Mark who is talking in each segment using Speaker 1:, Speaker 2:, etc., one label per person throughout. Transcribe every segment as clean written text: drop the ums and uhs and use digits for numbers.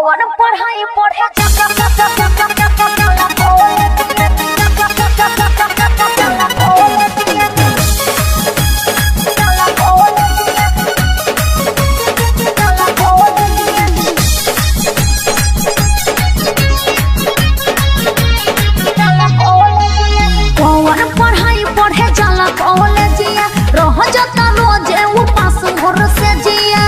Speaker 1: कौन पढ़ाई पढ़े कौन पढ़ाई पढ़े जाला कॉलेजिया रह जाता रोजे उपास घर से जिया।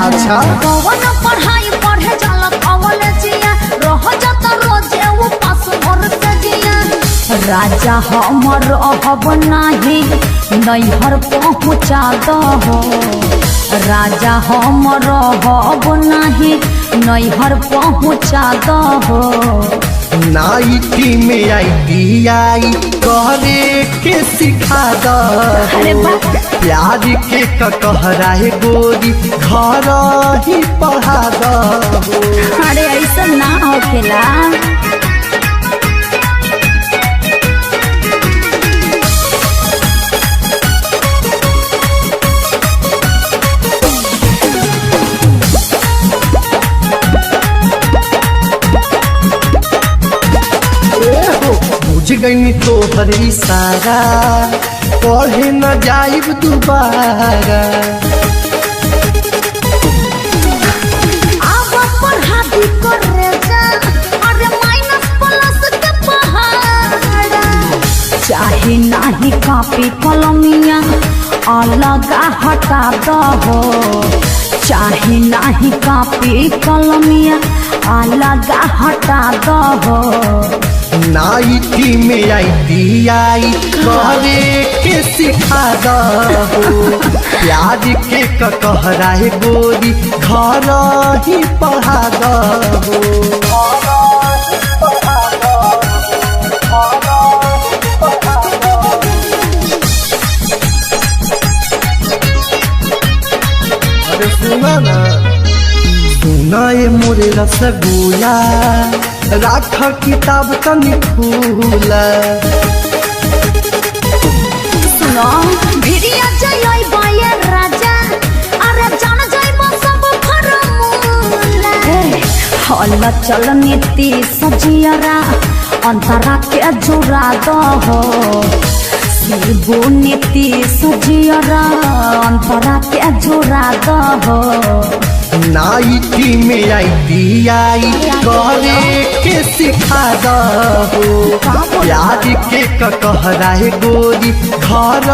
Speaker 2: अच्छा
Speaker 1: कौन पढ़ाई पढ़े जाला कॉलेजिया रह जाता रोजे उपास घर से जिया। राजा हमर अब नाही नैहर पहुँचा दहो राजा हमर अब नाही नैहर पहुँचा दहो।
Speaker 2: नाइटी में आई करे के सिखा दो प्यार के कहरा है गोरी घर ही पढ़ा दो।
Speaker 1: अरे ऐसा ना होखेला
Speaker 2: बुझ गई तोहर इशारा पढ़े न जाइब दोबारा।
Speaker 1: अब पढ़ा दी करे जा अरे माइनस प्लस के पहाड़ा चाहे नाही कॉपी कलमिया अलग हटा दहो चाहे नाही कॉपी कलमिया अलग हटा दहो।
Speaker 2: नाइटी में आई करे के सिखा दो प्यार के कहरा है गोरी घर ही पढ़ा दो। अरे सुना ना सुना ये मोरे रसगुल्ला राख किताब तनी फूला।
Speaker 1: सुनो भिड़िया जय बाये राजा अरे जान जाइबो सब फरमूला। हल चल नीति सजियरा अंतरा के जुड़ा दहो शिबू नीति सजियरा अंतरा के जुड़ा दहो।
Speaker 2: नाइटी में आई करे के सिखा दो प्यार के कहरा है गोरी घर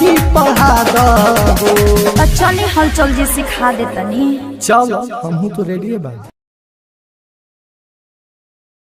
Speaker 2: ही पढ़ा दो।
Speaker 1: चलिए हल चल जी सिखा देतनी।
Speaker 2: चलो हम तो रेडी है।